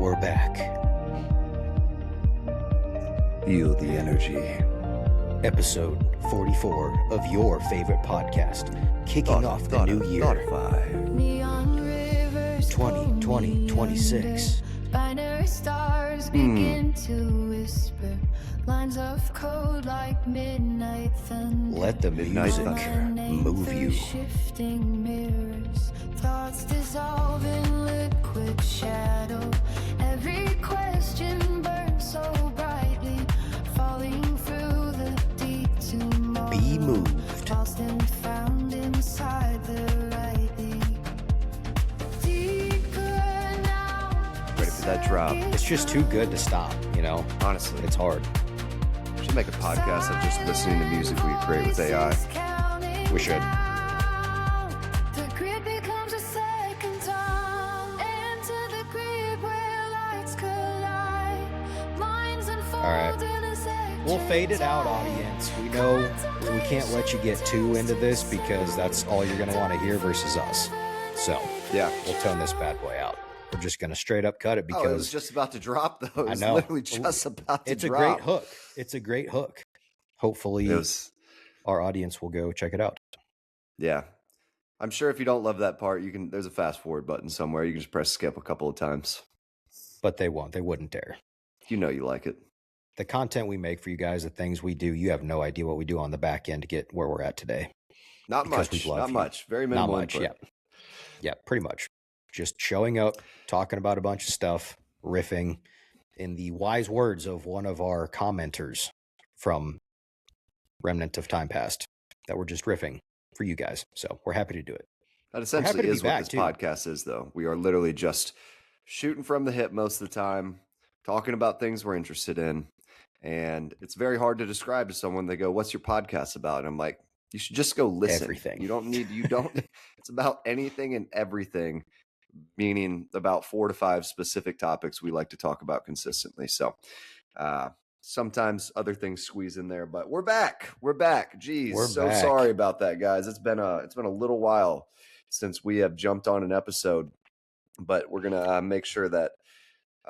we're back. Feel the energy. Episode 44 of your favorite podcast, kicking off the new year. 2026. Binary stars begin to whisper. Lines of code like midnight thunder. Let the music move you. Shifting mirrors, thoughts dissolve in liquid shadow. Every question burns so brightly, falling through the deep tomorrow. Be moved. Lost and found inside the rightly. Deeper now. Ready for that drop. It's just too good to stop, you know? Honestly, It's hard. we should make a podcast of just listening to music we create with AI. We should. The grid becomes a second tongue. Enter the grid where lights collide. Lines unfold right. in a second. We'll fade it out, audience. We know we can't let you get too into this because that's all you're going to want to hear versus us. So Yeah. we'll tone this bad boy out. We're just going to straight up cut it Oh, it was because just about to drop, though. It was know. literally just about to it's a drop. great hook. It's a great hook. Hopefully It was, our audience will go check it out. yeah. I'm sure if you don't love that part, there's a fast forward button somewhere. You can just press skip a couple of times. But they won't. They wouldn't dare. You know you like it. The content we make for you guys, the things we do, you have no idea what we do on the back end to get where we're at today. Not Because we much. love Not you. much. Very Not minimal much. input. Yeah, pretty much. Just showing up, talking about a bunch of stuff, riffing, in the wise words of one of our commenters from Remnant of Time Past, that we're just riffing for you guys. So we're happy to do it. That happy essentially to be is what back, this too. podcast is, though. We are literally just shooting from the hip most of the time, talking about things we're interested in. And it's very hard to describe to someone. They go, "What's your podcast about?" And I'm like, you should just go listen. Everything. It's about anything and everything, meaning about 4 to 5 specific topics we like to talk about consistently. So sometimes other things squeeze in there, but we're back. We're back. Geez, We're so back. sorry about that, guys. It's been a little while since we have jumped on an episode, but we're gonna make sure that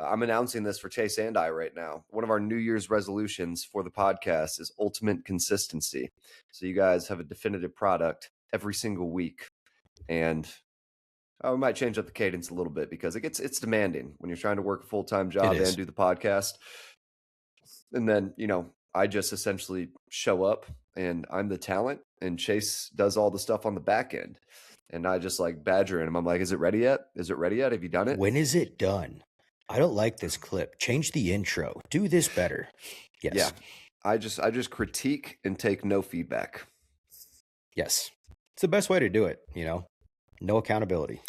I'm announcing this for Chase and I right now. One of our New Year's resolutions for the podcast is ultimate consistency. So you guys have a definitive product every single week, and we might change up the cadence a little bit because it's demanding when you're trying to work a full-time job It is. and do the podcast. And then, I just essentially show up and I'm the talent and Chase does all the stuff on the back end. And I just like badgering him. I'm like, "Is it ready yet? Is it ready yet? Have you done it?" When is it done? I don't like this clip. Change the intro. Do this better. Yes. Yeah. I just critique and take no feedback. Yes. It's the best way to do it, No accountability.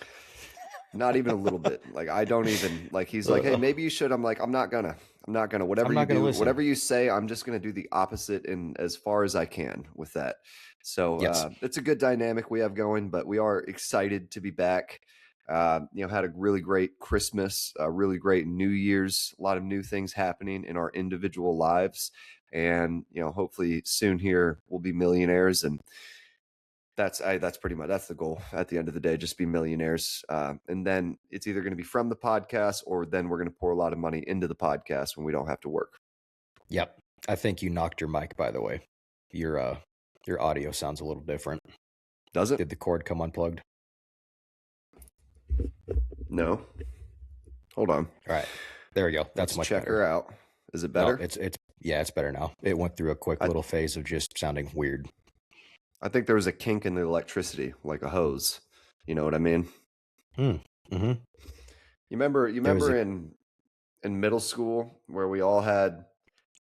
Not even a little bit. Like I don't even like he's like, "Hey, maybe you should." I'm like, I'm not gonna. Whatever I'm not you gonna do, listen. whatever you say, I'm just gonna do the opposite and as far as I can with that. So Yes. it's a good dynamic we have going, but we are excited to be back. Had a really great Christmas, a really great New Year's, a lot of new things happening in our individual lives. And, hopefully soon here we'll be millionaires. And that's pretty much, that's the goal at the end of the day, just be millionaires. And then it's either going to be from the podcast or then we're going to pour a lot of money into the podcast when we don't have to work. Yep. I think you knocked your mic, by the way. Your audio sounds a little different. Does it? Did the cord come unplugged? No. Hold on. All right. There we go. That's Let's much check better. her out. Is it No, better? it's better now. It went through a quick little phase of just sounding weird. I think there was a kink in the electricity, like a hose. You know what I mean? Mm-hmm. You remember was in middle school where we all had,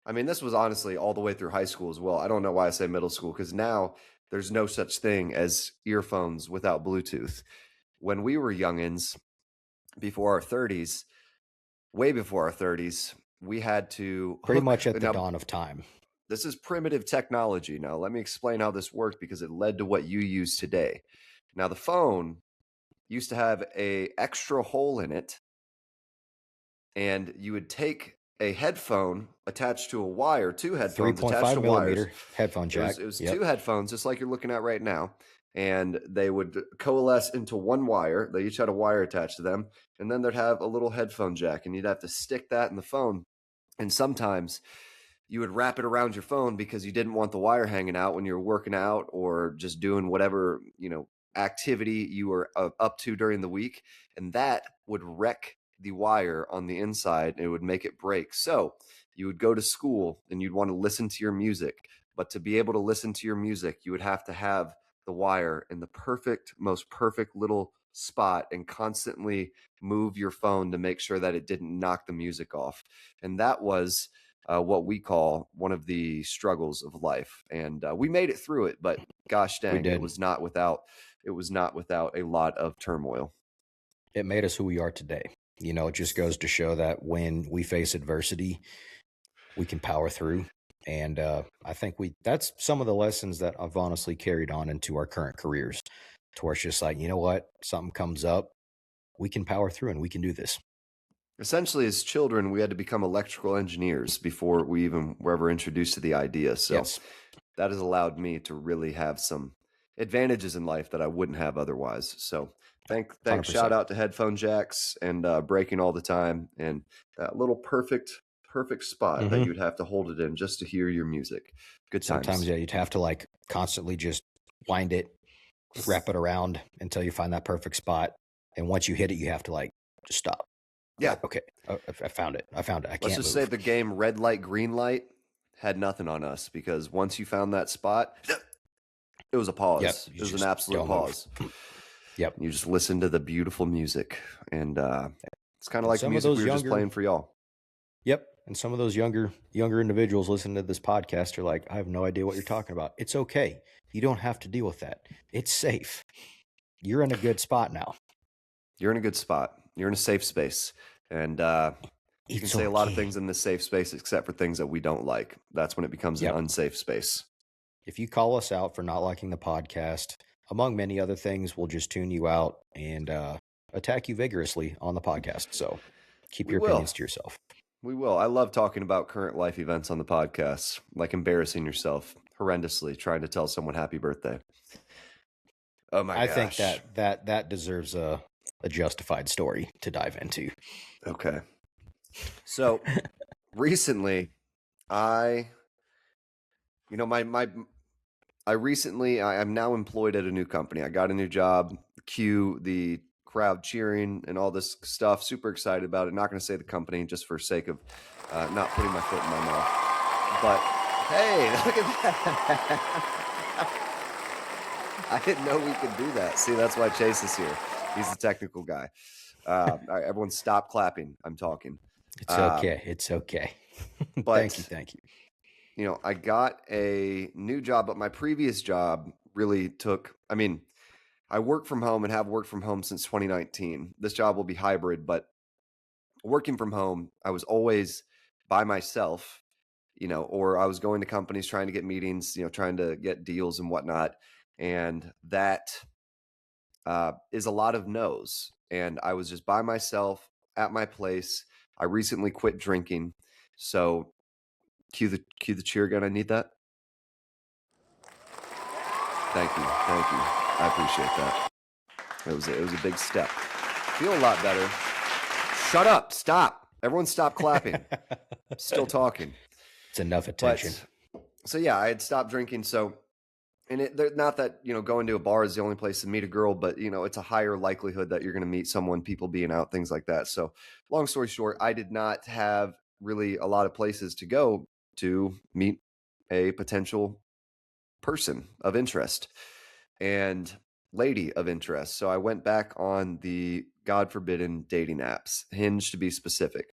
I mean, this was honestly all the way through high school as well. I don't know why I say middle school, because now there's no such thing as earphones without Bluetooth. When we were youngins, before our 30s, way before our 30s, we had to Pretty much at the now, dawn of time. this is primitive technology. Now, let me explain how this worked because it led to what you use today. Now, the phone used to have a extra hole in it, and you would take a headphone attached to a wire, 2 headphones attached 3.5 to millimeter wires. headphone jack. It was Yep. 2 headphones, just like you're looking at right now. and they would coalesce into one wire. They each had a wire attached to them, and then they'd have a little headphone jack, and you'd have to stick that in the phone. And sometimes you would wrap it around your phone because you didn't want the wire hanging out when you were working out or just doing whatever, activity you were up to during the week. And that would wreck the wire on the inside and it would make it break. So you would go to school and you'd want to listen to your music. But to be able to listen to your music, you would have to have the wire in the most perfect little spot and constantly move your phone to make sure that it didn't knock the music off. And that was what we call one of the struggles of life. And we made it through it, but gosh dang, it was not without a lot of turmoil. It made us who we are today. It just goes to show that when we face adversity, we can power through. And I think that's some of the lessons that I've honestly carried on into our current careers, to where it's just like, you know what, something comes up, we can power through and we can do this. Essentially, as children, we had to become electrical engineers before we even were ever introduced to the idea. So Yes. That has allowed me to really have some advantages in life that I wouldn't have otherwise. So thanks, 100%. shout out to headphone jacks and breaking all the time, and that little perfect spot that you'd have to hold it in just to hear your music. Good times. Sometimes, yeah, you'd have to like constantly just wind it, wrap it around until you find that perfect spot. And once you hit it, you have to like just stop. Yeah. Okay. I found it. I can't Let's just say the game red light, green light had nothing on us, because once you found that spot, it was a pause. Yep, it was an absolute pause. Yep. You just listen to the beautiful music, and it's kind of like the music we were just playing for y'all. Yep. And some of those younger individuals listening to this podcast are like, I have no idea what you're talking about. It's okay. You don't have to deal with that. It's safe. You're in a good spot now. You're in a good spot. You're in a safe space. And you can say a lot of things in this safe space except for things that we don't like. That's when it becomes an unsafe space. If you call us out for not liking the podcast, among many other things, we'll just tune you out and attack you vigorously on the podcast. So keep your opinions to yourself. We will. I love talking about current life events on the podcast, like embarrassing yourself horrendously, trying to tell someone happy birthday. Oh my gosh. I think that deserves a justified story to dive into. Okay. So recently I'm now employed at a new company. I got a new job. Cue the crowd cheering and all this stuff. Super excited about it. Not going to say the company just for sake of not putting my foot in my mouth. But hey, look at that. I didn't know we could do that. See, that's why Chase is here. He's the technical guy. All right, everyone stop clapping. I'm talking. It's okay. It's okay. But Thank you. I got a new job, but my previous job really took, I work from home and have worked from home since 2019. This job will be hybrid, but working from home, I was always by myself, or I was going to companies trying to get meetings, trying to get deals and whatnot. And that is a lot of no's. And I was just by myself at my place. I recently quit drinking. So cue the cheer again. I need that. Thank you. I appreciate that. It was a big step. Feel a lot better. Shut up. Stop. Everyone stop clapping. Still talking. It's enough attention. So yeah, I had stopped drinking. So, and not that, going to a bar is the only place to meet a girl, but it's a higher likelihood that you're going to meet someone, people being out, things like that. So long story short, I did not have really a lot of places to go to meet a potential person of interest and lady of interest. So I went back on the God forbidden dating apps, Hinge to be specific,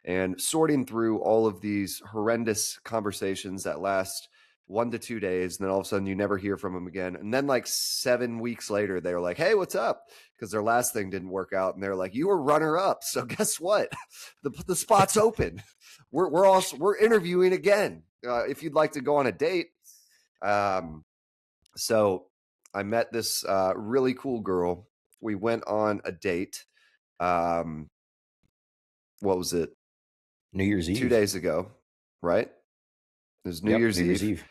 and sorting through all of these horrendous conversations that last 1 to 2 days. And then all of a sudden you never hear from them again. And then like 7 weeks later, they're like, hey, what's up? Because their last thing didn't work out. And they're like, you were runner up. So guess what? The spot's open. We're interviewing again. If you'd like to go on a date. So I met this really cool girl. We went on a date. What was it? New Year's Eve. 2 days ago, right? It was New Year's Eve.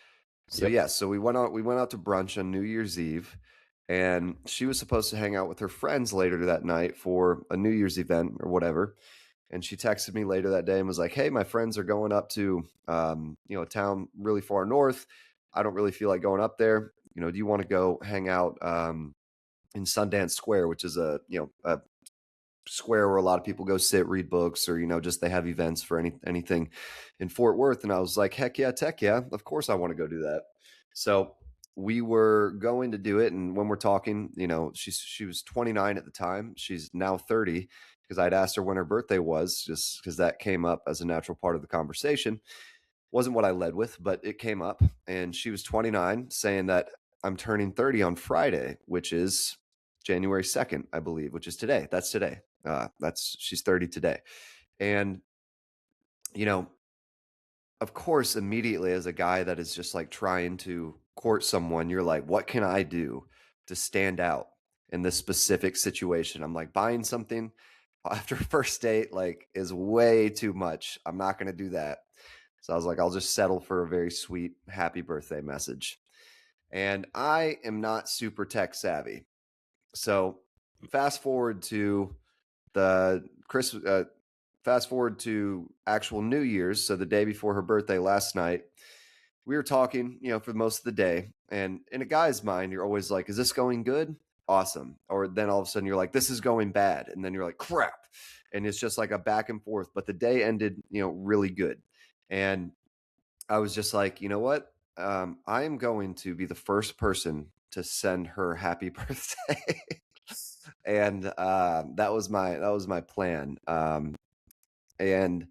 So Yep. so we went out to brunch on New Year's Eve. and she was supposed to hang out with her friends later that night for a New Year's event or whatever. And she texted me later that day and was like, "Hey, my friends are going up to, a town really far north. I don't really feel like going up there. Do you want to go hang out in Sundance Square, which is a square where a lot of people go sit, read books, or just they have events for anything in Fort Worth?" And I was like, "Heck yeah, tech yeah, of course I want to go do that." So we were going to do it, and when we're talking, she was 29 at the time. She's now 30 because I'd asked her when her birthday was, just because that came up as a natural part of the conversation. Wasn't what I led with, but it came up, and she was 29, saying that I'm turning 30 on Friday, which is January 2nd, I believe, which is today. That's today. She's 30 today. And, of course, immediately as a guy that is just like trying to court someone, you're like, what can I do to stand out in this specific situation? I'm like, buying something after a first date, like, is way too much. I'm not going to do that. So I was like, I'll just settle for a very sweet happy birthday message. And I am not super tech savvy. So fast forward to actual New Year's. So the day before her birthday last night, we were talking, for most of the day. And in a guy's mind, you're always like, is this going good? Awesome. Or then all of a sudden you're like, this is going bad. And then you're like, crap. And it's just like a back and forth. But the day ended, really good. And I was just like, you know what? I am going to be the first person to send her happy birthday. And that was my plan. And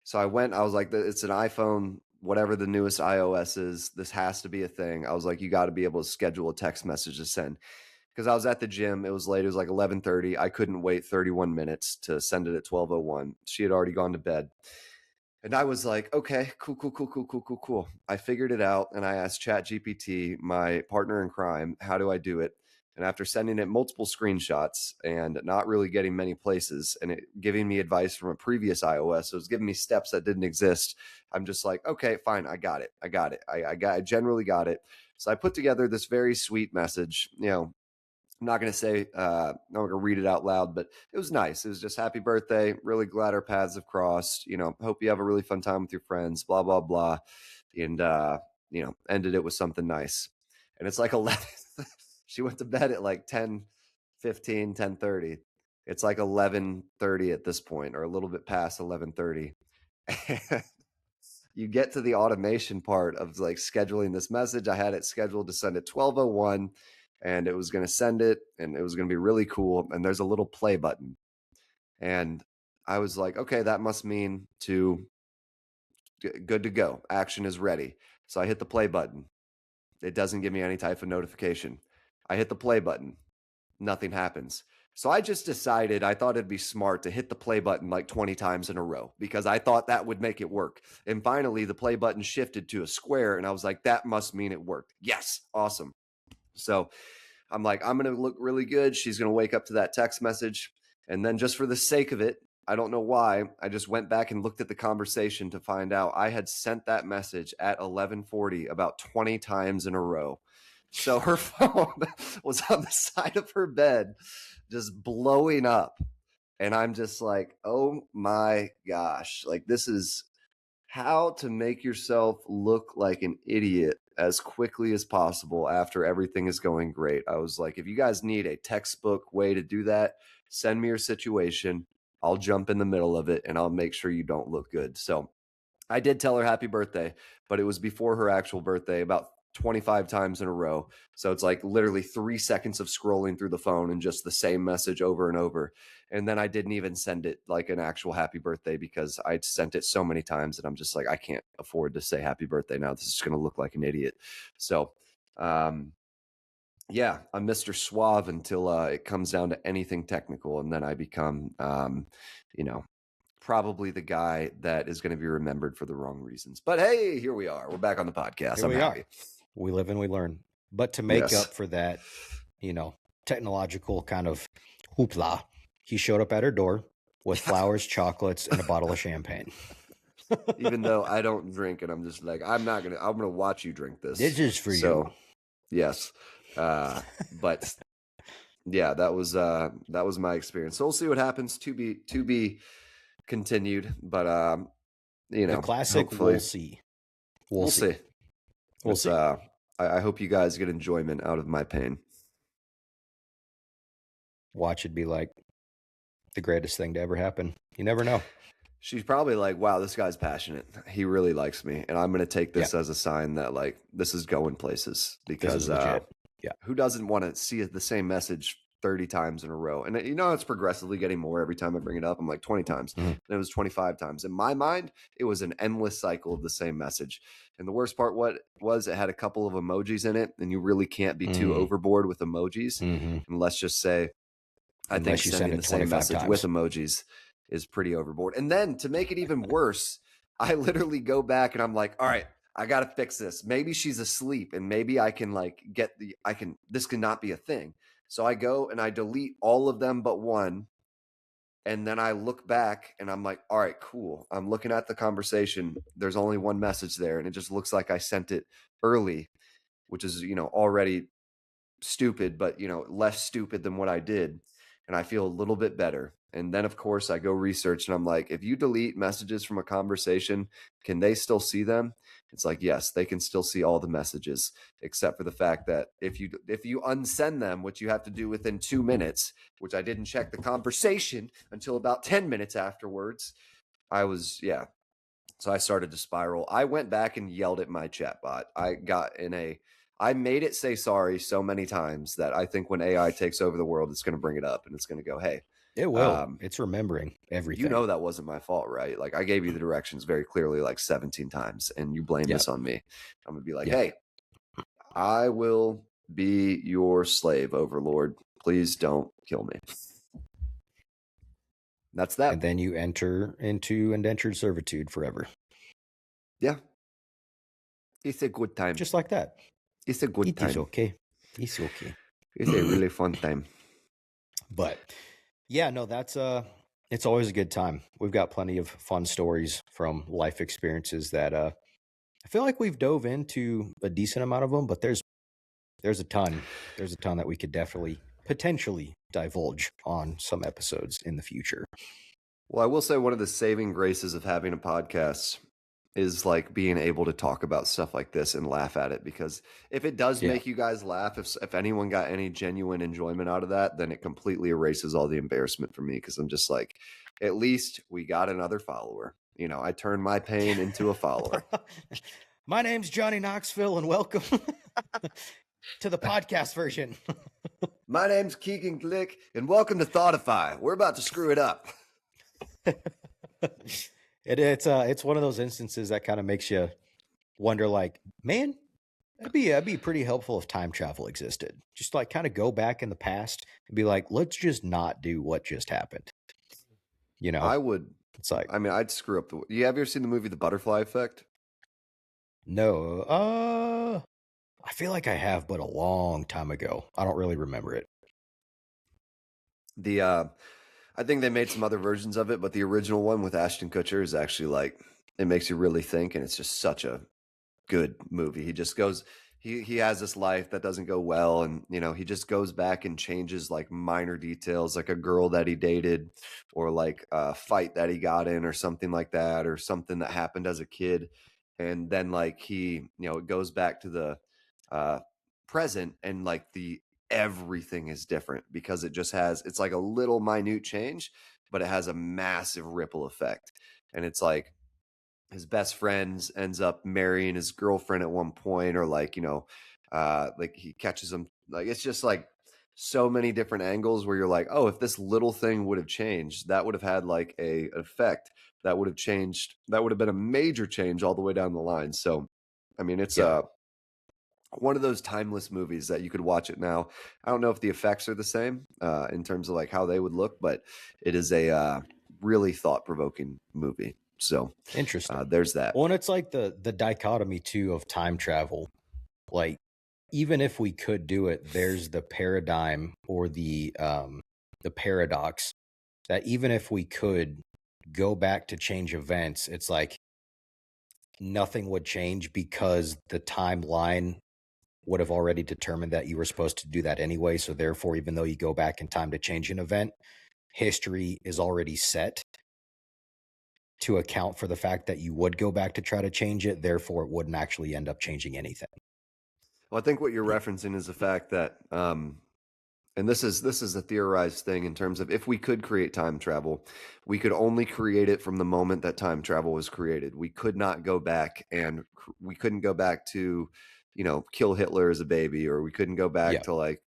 so I was like, it's an iPhone, whatever the newest iOS is, this has to be a thing. I was like, you got to be able to schedule a text message to send. Because I was at the gym. It was late. It was like 11:30. I couldn't wait 31 minutes to send it at 12:01. She had already gone to bed. And I was like, okay, cool. I figured it out, and I asked ChatGPT, my partner in crime, how do I do it? And after sending it multiple screenshots and not really getting many places, and it giving me advice from a previous iOS, so it was giving me steps that didn't exist. I'm just like, okay, fine, I got it. I generally got it. So I put together this very sweet message, I'm not going to say, I'm not going to read it out loud, but it was nice. It was just happy birthday. Really glad our paths have crossed. Hope you have a really fun time with your friends, blah, blah, blah. And, ended it with something nice. And it's like 11. She went to bed at like 10:15, 10:30. It's like 11:30 at this point, or a little bit past 11:30. You get to the automation part of like scheduling this message. I had it scheduled to send at 12:01. And it was going to send it, and it was going to be really cool. And there's a little play button. And I was like, okay, that must mean good to go. Action is ready. So I hit the play button. It doesn't give me any type of notification. I hit the play button. Nothing happens. So I just decided, I thought it'd be smart to hit the play button like 20 times in a row, because I thought that would make it work. And finally, the play button shifted to a square, and I was like, that must mean it worked. Yes, awesome. So I'm like, I'm going to look really good. She's going to wake up to that text message. And then just for the sake of it, I don't know why, I just went back and looked at the conversation to find out I had sent that message at 11:40 about 20 times in a row. So her phone was on the side of her bed, just blowing up. And I'm just like, oh my gosh, like, this is how to make yourself look like an idiot as quickly as possible after everything is going great. I was like, if you guys need a textbook way to do that, send me your situation. I'll jump in the middle of it, and I'll make sure you don't look good. So I did tell her happy birthday, but it was before her actual birthday, about 25 times in a row. So it's like literally 3 seconds of scrolling through the phone and just the same message over and over. And then I didn't even send it like an actual happy birthday, because I'd sent it so many times that I'm just like, I can't afford to say happy birthday now. This is going to look like an idiot. So, yeah, I'm Mr. Suave until it comes down to anything technical. And then I become, probably the guy that is going to be remembered for the wrong reasons. But hey, here we are. We're back on the podcast. Here I'm we happy. are. We live and we learn. But to make Yes. up for that, technological kind of hoopla, he showed up at her door with flowers, chocolates, and a bottle of champagne. Even though I don't drink, and I'm just like, I'm going to watch you drink this. This is for you. Yes. But yeah, that was my experience. So we'll see what happens. To be continued. But The classic hopefully we'll see. we'll see. We'll It's see. I hope you guys get enjoyment out of my pain. Watch it be like the greatest thing to ever happen. You never know. She's probably like, wow, this guy's passionate. He really likes me. And I'm going to take this Yeah. as a sign that, like, this is going places This because is legit. Yeah. who doesn't want to see the same message 30 times in a row? And, it's progressively getting more every time I bring it up. I'm like 20 times. Mhm. And it was 25 times. In my mind, it was an endless cycle of the same message. And the worst part was it had a couple of emojis in it. And you really can't be too overboard with emojis. Mm-hmm. And let's just say, I think Unless you send sending it the same 25 message times. with emojis is pretty overboard. And then to make it even worse, I literally go back and I'm like, all right, I got to fix this. Maybe she's asleep and maybe I can this cannot be a thing. So I go and I delete all of them but one. And then I look back and I'm like, all right, cool. I'm looking at the conversation. There's only one message there. And it just looks like I sent it early, which is, already stupid, but less stupid than what I did. And I feel a little bit better. And then of course I go research and I'm like, if you delete messages from a conversation, can they still see them? It's like, yes, they can still see all the messages, except for the fact that if you unsend them, which you have to do within 2 minutes, which I didn't check the conversation until about 10 minutes afterwards, so I started to spiral. I went back and yelled at my chatbot. I made it say sorry so many times that I think when AI takes over the world, it's going to bring it up and it's going to go, hey, It will. It's remembering everything. that wasn't my fault, right? Like I gave you the directions very clearly, like 17 times, and you blame this on me. I'm going to be like, hey, I will be your slave, overlord. Please don't kill me. That's that. And then you enter into indentured servitude forever. Yeah. It's a good time. Just like that. It's a good time. It's okay. It's okay. It's a really fun time. But yeah, no, it's always a good time. We've got plenty of fun stories from life experiences that I feel like we've dove into a decent amount of them, but there's a ton. There's a ton that we could definitely potentially divulge on some episodes in the future. Well, I will say one of the saving graces of having a podcast is like being able to talk about stuff like this and laugh at it, because if it does make you guys laugh, if anyone got any genuine enjoyment out of that, then it completely erases all the embarrassment for me, because I'm just like, at least we got another follower. I turned my pain into a follower. My name's Johnny Knoxville, and welcome to the podcast version. My name's Keegan Glick, and welcome to Thoughtify. We're about to screw it up. It's one of those instances that kind of makes you wonder, like, man, that'd be pretty helpful if time travel existed. Just like kind of go back in the past and be like, let's just not do what just happened. I would. It's like, I mean, I'd screw up you ever seen the movie The Butterfly Effect? No. I feel like I have, but a long time ago. I don't really remember it. I think they made some other versions of it, but the original one with Ashton Kutcher is actually like, it makes you really think, and it's just such a good movie. He just goes, he has this life that doesn't go well, and he just goes back and changes like minor details, like a girl that he dated, or like a fight that he got in, or something like that, or something that happened as a kid, and then like he, it goes back to the present, and like everything is different, because it's like a little minute change, but it has a massive ripple effect. And it's like his best friend ends up marrying his girlfriend at one point, or like, like he catches him. Like, it's just like so many different angles where you're like, oh, if this little thing would have changed, that would have had like an effect that would have changed. That would have been a major change all the way down the line. So, I mean, it's one of those timeless movies that you could watch it now. I don't know if the effects are the same in terms of like how they would look, but it is a really thought-provoking movie. So interesting. There's that. Well, and it's like the dichotomy too of time travel. Like, even if we could do it, there's the paradigm or the paradox that even if we could go back to change events, it's like nothing would change because the timeline would have already determined that you were supposed to do that anyway. So therefore, even though you go back in time to change an event, history is already set to account for the fact that you would go back to try to change it. Therefore, it wouldn't actually end up changing anything. Well, I think what you're referencing is the fact that, and this is a theorized thing in terms of if we could create time travel, we could only create it from the moment that time travel was created. We could not go back and we couldn't go back to, kill Hitler as a baby, or we couldn't go back to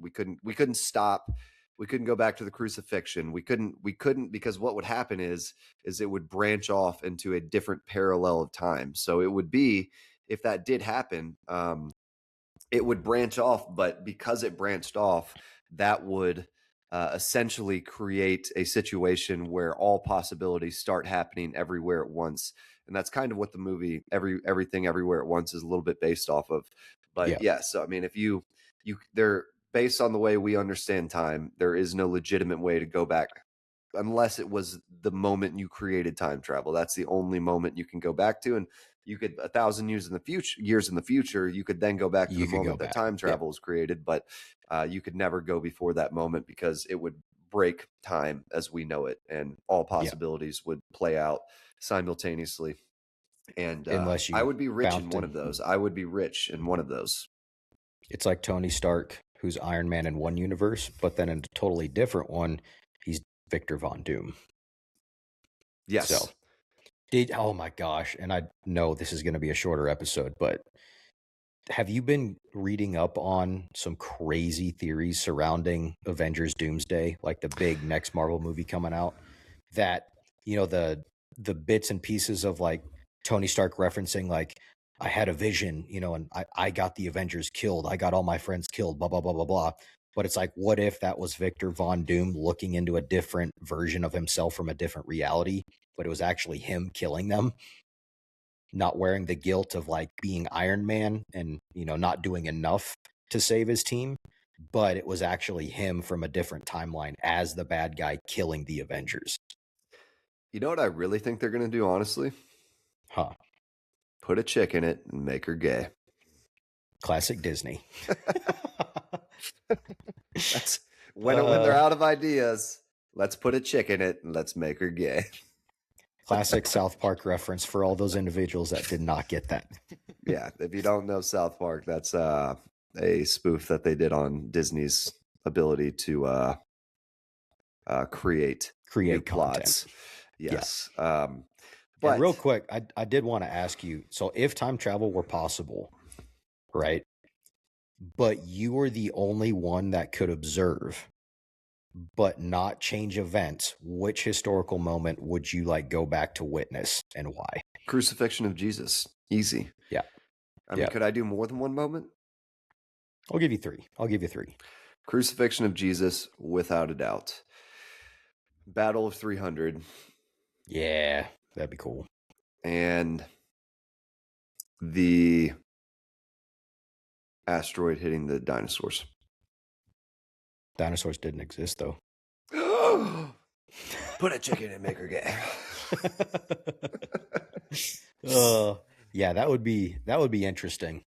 we couldn't stop. We couldn't go back to the crucifixion. We couldn't because what would happen is it would branch off into a different parallel of time. So it would be, if that did happen, it would branch off, but because it branched off, that would essentially create a situation where all possibilities start happening everywhere at once. And that's kind of what the movie Everything Everywhere at Once is a little bit based off of. But so I mean, if they're based on the way we understand time, there is no legitimate way to go back unless it was the moment you created time travel. That's the only moment you can go back to. And you could 1,000 years in the future, you could then go back to the moment that time travel was created, but you could never go before that moment because it would break time as we know it, and all possibilities would play out simultaneously. And unless you I would be rich in one of those. I would be rich in one of those. It's like Tony Stark, who's Iron Man in one universe, but then in a totally different one, he's Victor Von Doom. Yes. So, oh my gosh. And I know this is going to be a shorter episode, but have you been reading up on some crazy theories surrounding Avengers Doomsday, like the big next Marvel movie coming out? That, the bits and pieces of like Tony Stark referencing, like, I had a vision, and I got the Avengers killed. I got all my friends killed, blah, blah, blah, blah, blah. But it's like, what if that was Victor Von Doom looking into a different version of himself from a different reality, but it was actually him killing them, not wearing the guilt of like being Iron Man and, not doing enough to save his team, but it was actually him from a different timeline as the bad guy killing the Avengers. You know what I really think they're going to do, honestly? Huh. Put a chick in it and make her gay. Classic Disney. That's when they're out of ideas, let's put a chick in it and let's make her gay. Classic South Park reference for all those individuals that did not get that. Yeah, if you don't know South Park, that's a spoof that they did on Disney's ability to create new plots. Yes. Yeah. But and real quick, I did want to ask you, so if time travel were possible, right, but you were the only one that could observe but not change events, which historical moment would you like go back to witness and why? Crucifixion of Jesus. Easy. Yeah. I mean, could I do more than one moment? I'll give you three. Crucifixion of Jesus, without a doubt. Battle of 300. Yeah, that'd be cool. And the asteroid hitting the dinosaurs. Dinosaurs didn't exist, though. Put a chicken and make her gay. Yeah, that would be interesting.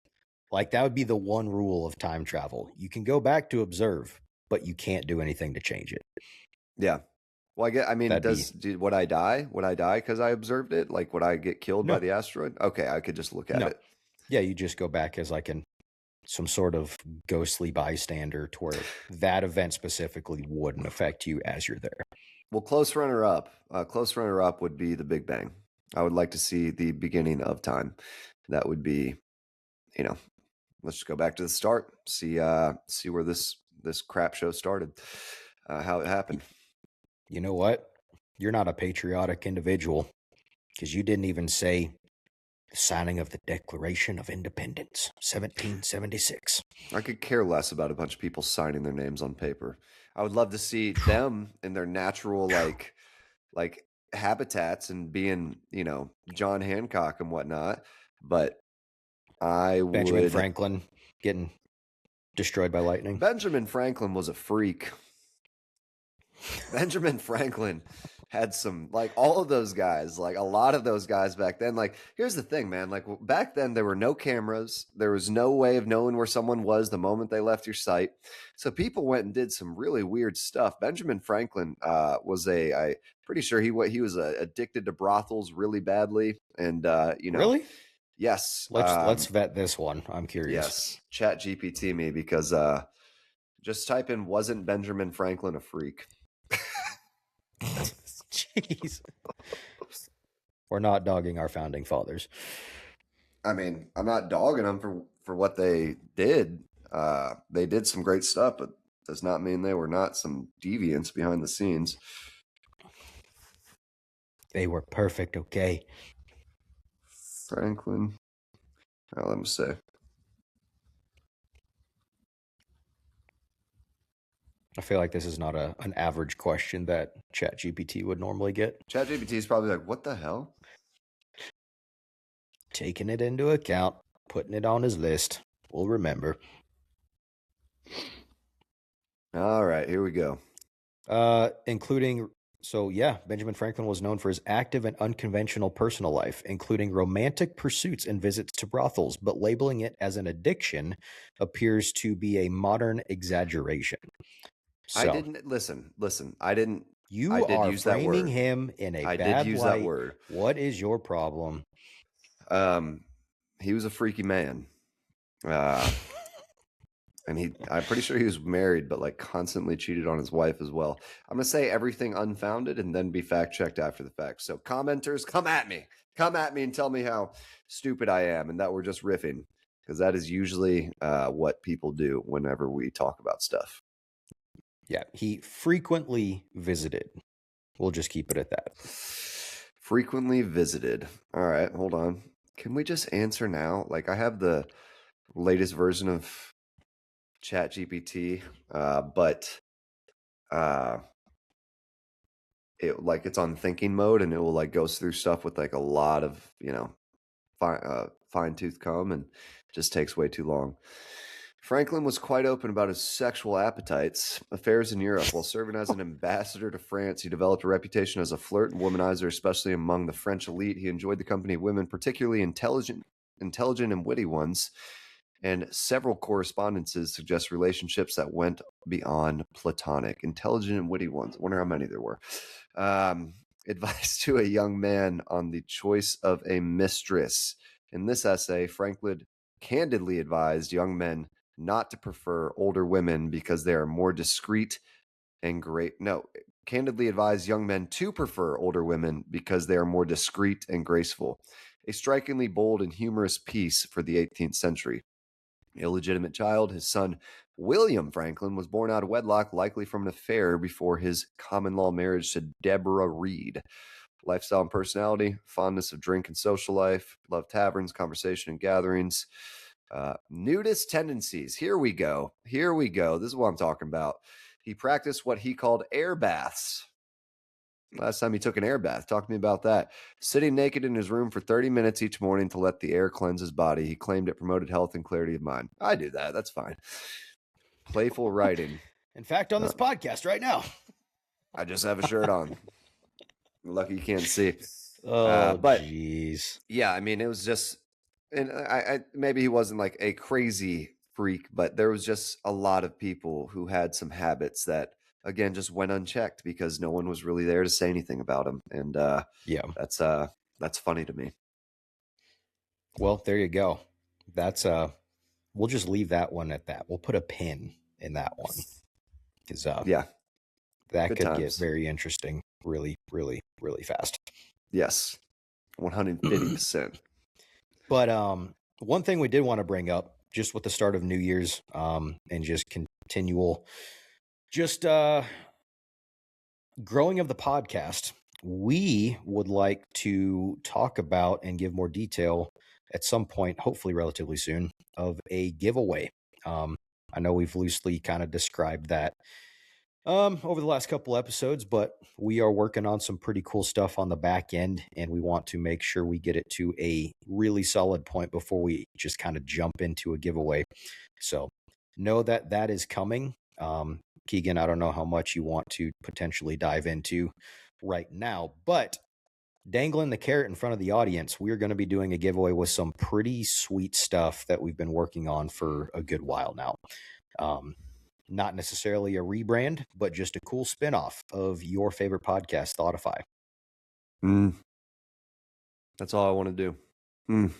Like, that would be the one rule of time travel. You can go back to observe, but you can't do anything to change it. Yeah. Well, would I die? Would I die because I observed it? Like, would I get killed by the asteroid? Okay, I could just look at it. Yeah, you just go back as like some sort of ghostly bystander to where that event specifically wouldn't affect you as you're there. Well, close runner up would be the Big Bang. I would like to see the beginning of time. That would be, let's just go back to the start, see where this crap show started, how it happened. You know what? You're not a patriotic individual because you didn't even say the signing of the Declaration of Independence, 1776. I could care less about a bunch of people signing their names on paper. I would love to see them in their natural like habitats and being, John Hancock and whatnot. But Benjamin Franklin getting destroyed by lightning. Benjamin Franklin was a freak. Benjamin Franklin had some, like, all of those guys, like a lot of those guys back then. Like, here's the thing, man. Like, back then there were no cameras. There was no way of knowing where someone was the moment they left your sight. So people went and did some really weird stuff. Benjamin Franklin was I pretty sure he was addicted to brothels really badly. And, Really? yes. Let's vet this one. I'm curious. Yes. Chat GPT me, because just type in, wasn't Benjamin Franklin a freak? Jeez. We're not dogging our founding fathers. I mean, I'm not dogging them for what they did. They did some great stuff, but does not mean they were not some deviants behind the scenes. They were perfect, okay? Franklin. Let me say. I feel like this is not an average question that ChatGPT would normally get. ChatGPT is probably like, what the hell? Taking it into account, putting it on his list. We'll remember. All right, here we go. Benjamin Franklin was known for his active and unconventional personal life, including romantic pursuits and visits to brothels, but labeling it as an addiction appears to be a modern exaggeration. So, I didn't listen. I didn't. You I did are use that framing word. him in a I bad did use light. that word. What is your problem? He was a freaky man. And I'm pretty sure he was married, but like constantly cheated on his wife as well. I'm going to say everything unfounded and then be fact checked after the fact. So commenters, come at me and tell me how stupid I am and that we're just riffing, because that is usually what people do whenever we talk about stuff. Yeah, he frequently visited. We'll just keep it at that. Frequently visited. All right, hold on. Can we just answer now? Like, I have the latest version of ChatGPT, but it's on thinking mode, and it will like goes through stuff with like a lot of fine tooth comb, and just takes way too long. Franklin was quite open about his sexual appetites, affairs in Europe. While serving as an ambassador to France, he developed a reputation as a flirt and womanizer, especially among the French elite. He enjoyed the company of women, particularly intelligent and witty ones, and several correspondences suggest relationships that went beyond platonic. Intelligent and witty ones. I wonder how many there were. Advice to a young man on the choice of a mistress. In this essay, Franklin candidly advised young men not to prefer older women because they are more discreet and candidly advised young men to prefer older women because they are more discreet and graceful. A strikingly bold and humorous piece for the 18th century. Illegitimate child, his son William Franklin was born out of wedlock, likely from an affair before his common law marriage to Deborah Reed. Lifestyle and personality, fondness of drink and social life, love taverns, conversation and gatherings. Nudist tendencies. Here we go. This is what I'm talking about. He practiced what he called air baths. Last time he took an air bath. Talk to me about that. Sitting naked in his room for 30 minutes each morning to let the air cleanse his body. He claimed it promoted health and clarity of mind. I do that. That's fine. Playful writing. In fact, on this podcast right now. I just have a shirt on. Lucky you can't see. But jeez. Yeah, I mean, it was just, and I maybe he wasn't like a crazy freak, but there was just a lot of people who had some habits that, again, just went unchecked because no one was really there to say anything about him. And that's funny to me. Well, there you go. That's we'll just leave that one at that. We'll put a pin in that one. Because that Good could times. get very interesting really, really, really fast. Yes. 150%. But one thing we did want to bring up, just with the start of New Year's, and just continual growing of the podcast, we would like to talk about and give more detail at some point, hopefully relatively soon, of a giveaway. I know we've loosely kind of described that over the last couple episodes, but we are working on some pretty cool stuff on the back end, and we want to make sure we get it to a really solid point before we just kind of jump into a giveaway. So know that is coming. Keegan, I don't know how much you want to potentially dive into right now. But dangling the carrot in front of the audience, we're going to be doing a giveaway with some pretty sweet stuff that we've been working on for a good while now. Not necessarily a rebrand, but just a cool spinoff of your favorite podcast, Thoughtify. That's all I want to do.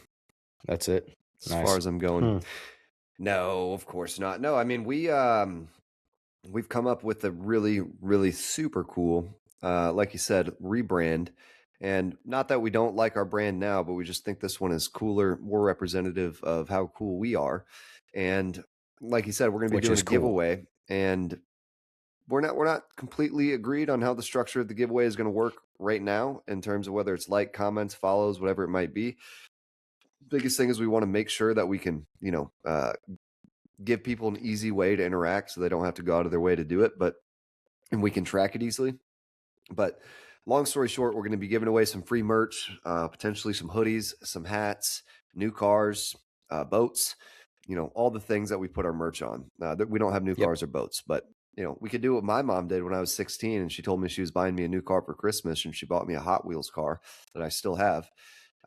That's it. As far as I'm going. No, of course not. No, I mean, we've come up with a really, really super cool, like you said, rebrand. And not that we don't like our brand now, but we just think this one is cooler, more representative of how cool we are. And like you said, we're going to be doing a giveaway, and we're not completely agreed on how the structure of the giveaway is going to work right now in terms of whether it's like, comments, follows, whatever it might be. Biggest thing is we want to make sure that we can, give people an easy way to interact so they don't have to go out of their way to do it, and we can track it easily. But long story short, we're going to be giving away some free merch, potentially some hoodies, some hats, new cars, boats, all the things that we put our merch on. We don't have new cars or boats, but we could do what my mom did when I was 16, and she told me she was buying me a new car for Christmas, and she bought me a Hot Wheels car that I still have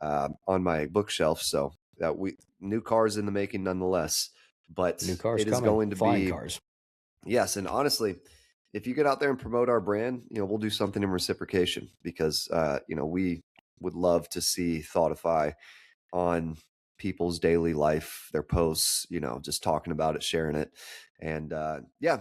on my bookshelf. So that new cars in the making nonetheless. But new cars it is going to flying be cars. Yes, and honestly, if you get out there and promote our brand, we'll do something in reciprocation, because we would love to see Thoughtify on people's daily life, their posts, just talking about it, sharing it. And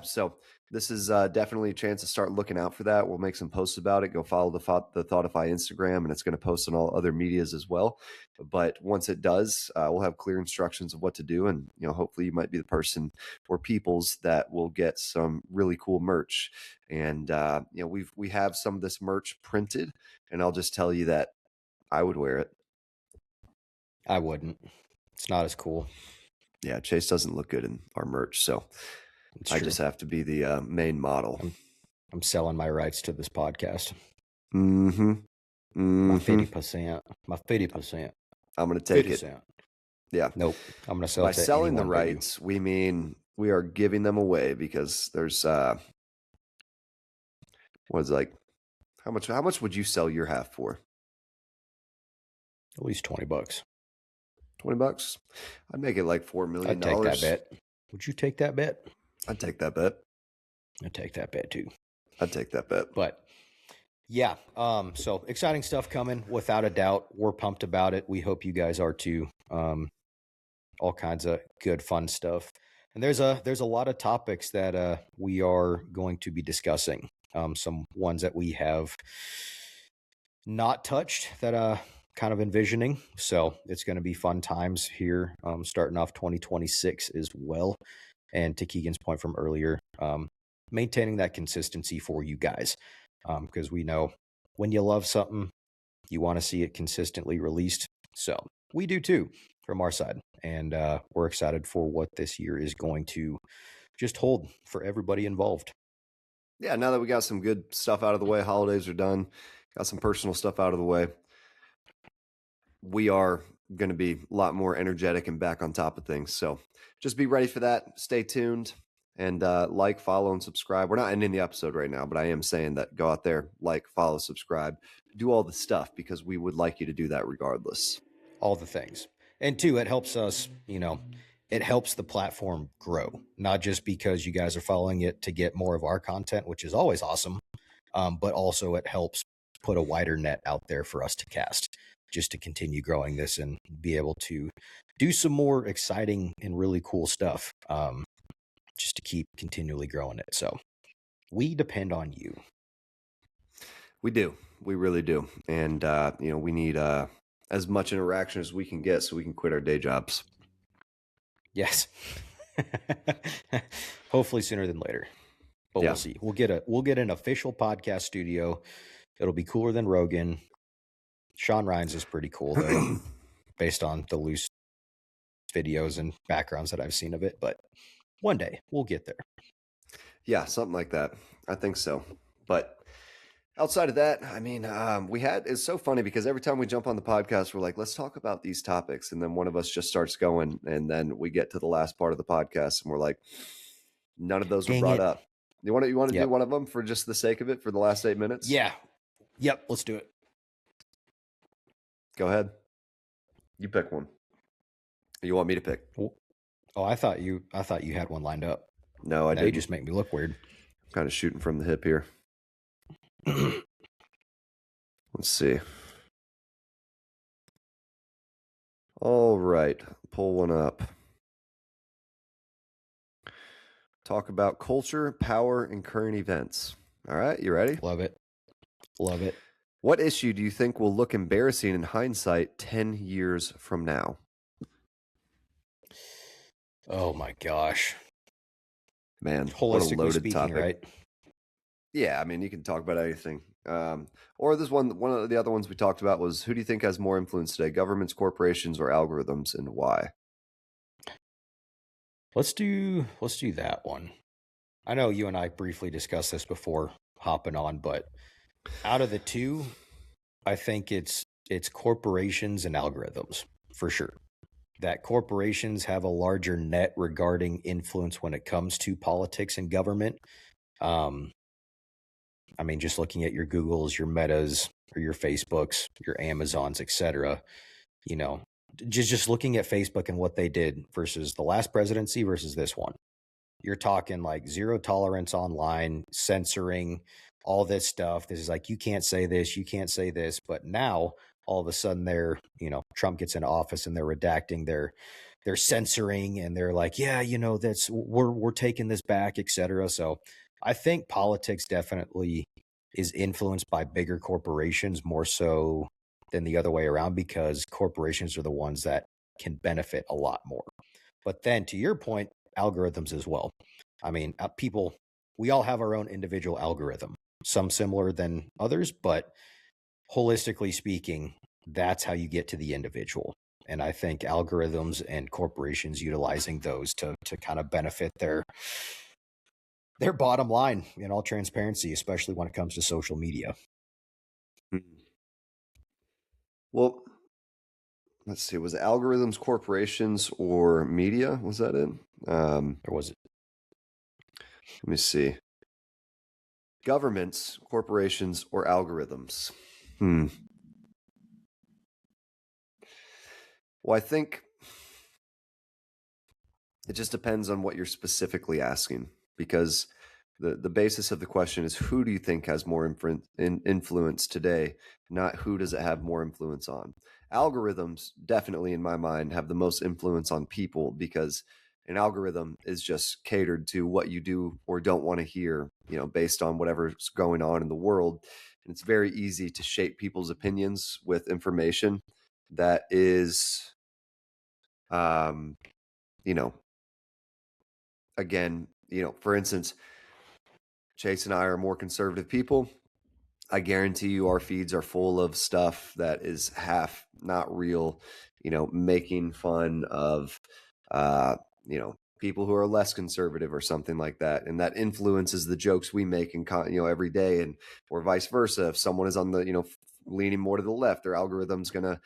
so this is definitely a chance to start looking out for that. We'll make some posts about it. Go follow the Thoughtify Instagram, and it's going to post on all other medias as well. But once it does, we'll have clear instructions of what to do. And, hopefully you might be the person or peoples that will get some really cool merch. And, we have some of this merch printed, and I'll just tell you that I would wear it. I wouldn't. It's not as cool. Yeah, Chase doesn't look good in our merch, so I just have to be the main model. I'm selling my rights to this podcast. My 50%. My 50%. I'm going to take 50%. It. Yeah. Nope. I'm going to sell it to selling the rights, we mean we are giving them away, because there's how much would you sell your half for? At least $20. $20? I'd make it like $4 million. I'd take that bet. Would you take that bet? I'd take that bet. I'd take that bet too. I'd take that bet. But yeah, so exciting stuff coming, without a doubt. We're pumped about it. We hope you guys are too. All kinds of good, fun stuff. And there's a lot of topics that we are going to be discussing. Some ones that we have not touched that kind of envisioning. So it's going to be fun times here, starting off 2026 as well. And to Keegan's point from earlier, maintaining that consistency for you guys, because we know when you love something, you want to see it consistently released. So we do too, from our side. And we're excited for what this year is going to just hold for everybody involved. Yeah, now that we got some good stuff out of the way, holidays are done, got some personal stuff out of the way, we are going to be a lot more energetic and back on top of things. So just be ready for that. Stay tuned, and like, follow, and subscribe. We're not ending the episode right now, but I am saying that go out there, like, follow, subscribe, do all the stuff, because we would like you to do that regardless. All the things. And two, it helps us, it helps the platform grow, not just because you guys are following it to get more of our content, which is always awesome, but also it helps put a wider net out there for us to cast, just to continue growing this and be able to do some more exciting and really cool stuff, just to keep continually growing it. So we depend on you. We do. We really do. And, we need as much interaction as we can get so we can quit our day jobs. Yes. Hopefully sooner than later. But We'll see. We'll get an official podcast studio. It'll be cooler than Rogan. Sean Ryan's is pretty cool, though, based on the loose videos and backgrounds that I've seen of it. But one day we'll get there. Yeah, something like that. I think so. But outside of that, I mean, it's so funny because every time we jump on the podcast, we're like, let's talk about these topics. And then one of us just starts going. And then we get to the last part of the podcast and we're like, none of those were brought up. You want to do one of them for just the sake of it for the last 8 minutes? Yeah. Yep, let's do it. Go ahead. You pick one. You want me to pick? Oh, I thought you had one lined up. No, I Now didn't. you just make me look weird. Kind of shooting from the hip here. Let's see. All right, pull one up. Talk about culture, power, and current events. All right, you ready? Love it. Love it. What issue do you think will look embarrassing in hindsight 10 years from now? Oh my gosh. Man, what a Holistically loaded speaking, topic. right? Yeah, I mean, you can talk about anything. Or this one of the other ones we talked about was, who do you think has more influence today, governments, corporations, or algorithms, and why? Let's do that one. I know you and I briefly discussed this before hopping on, but out of the two, I think it's corporations and algorithms for sure. That corporations have a larger net regarding influence when it comes to politics and government. I mean, just looking at your Googles, your Metas, or your Facebooks, your Amazons, etc. You know, just looking at Facebook and what they did versus the last presidency versus this one. You're talking like zero tolerance online, censoring, all this stuff. This is like, you can't say this, you can't say this. But now all of a sudden Trump gets into office and they're redacting, they're censoring, and they're like, yeah, that's we're taking this back, etc. So I think politics definitely is influenced by bigger corporations more so than the other way around, because corporations are the ones that can benefit a lot more. But then to your point, algorithms as well. I mean, we all have our own individual algorithm, some similar than others, but holistically speaking, that's how you get to the individual. And I think algorithms and corporations utilizing those to kind of benefit their bottom line in all transparency, especially when it comes to social media. Well, let's see. Was it algorithms, corporations, or media? Was that it? Or was it? Let me see. Governments, corporations, or algorithms? Well, I think it just depends on what you're specifically asking, because the basis of the question is, who do you think has more influence today, not who does it have more influence on. Algorithms definitely, in my mind, have the most influence on people, because an algorithm is just catered to what you do or don't want to hear, based on whatever's going on in the world. And it's very easy to shape people's opinions with information that is, again, for instance, Chase and I are more conservative people. I guarantee you our feeds are full of stuff that is half not real, making fun of, people who are less conservative or something like that. And that influences the jokes we make every day, and or vice versa. If someone is on the, leaning more to the left, their algorithm's going to,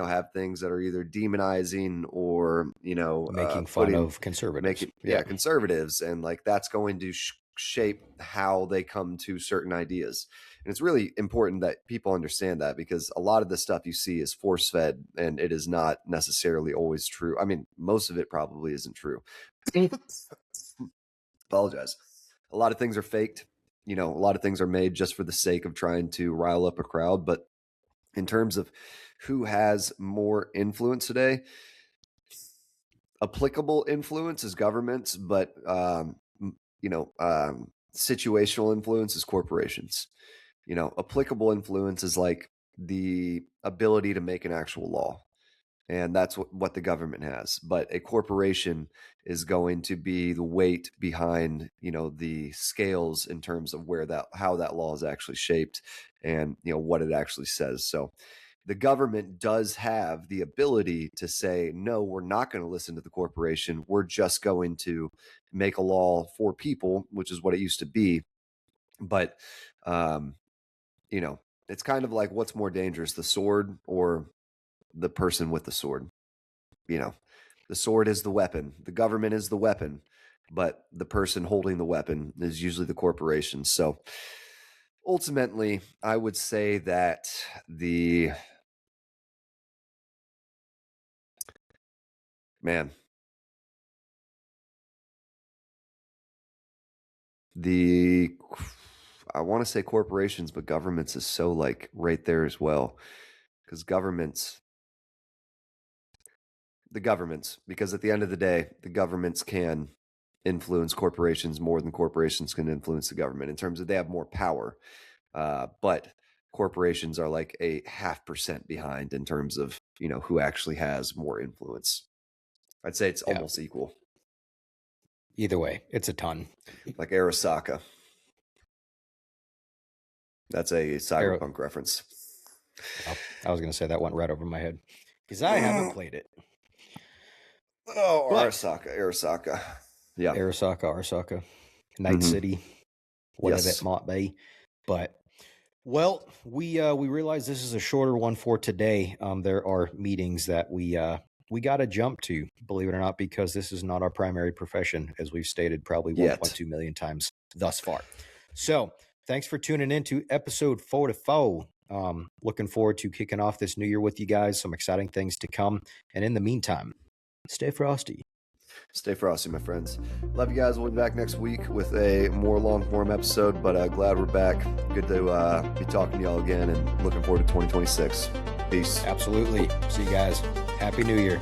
have things that are either demonizing or, making fun of conservatives. Conservatives. And like, that's going to shape how they come to certain ideas. And it's really important that people understand that, because a lot of the stuff you see is force fed, and it is not necessarily always true. I mean, most of it probably isn't true. Apologize. A lot of things are faked. A lot of things are made just for the sake of trying to rile up a crowd. But in terms of who has more influence today, applicable influence is governments, but situational influence is corporations. Applicable influence is like the ability to make an actual law, and that's what the government has. But a corporation is going to be the weight behind, the scales in terms of how that law is actually shaped, and what it actually says. So the government does have the ability to say, no, we're not going to listen to the corporation. We're just going to make a law for people, which is what it used to be. But, it's kind of like, what's more dangerous, the sword or the person with the sword? The sword is the weapon. The government is the weapon, but the person holding the weapon is usually the corporation. So ultimately, I would say that the I want to say corporations, but governments is so like right there as well. Because because at the end of the day, the governments can influence corporations more than corporations can influence the government in terms of they have more power. But corporations are like a 0.5% behind in terms of, who actually has more influence. I'd say it's almost equal. Either way, it's a ton. Like Arasaka. That's a cyberpunk reference. Oh, I was going to say that went right over my head because I haven't played it. Oh, Arasaka. Yeah. Arasaka. Night City, whatever it might be. But, well, we realize this is a shorter one for today. There are meetings that we got to jump to, believe it or not, because this is not our primary profession, as we've stated probably 1.2 million times thus far. So thanks for tuning in to episode 44. Looking forward to kicking off this new year with you guys. Some exciting things to come. And in the meantime, stay frosty. Stay frosty, my friends. Love you guys. We'll be back next week with a more long-form episode, but glad we're back. Good to be talking to y'all again and looking forward to 2026. Peace. Absolutely. See you guys. Happy New Year.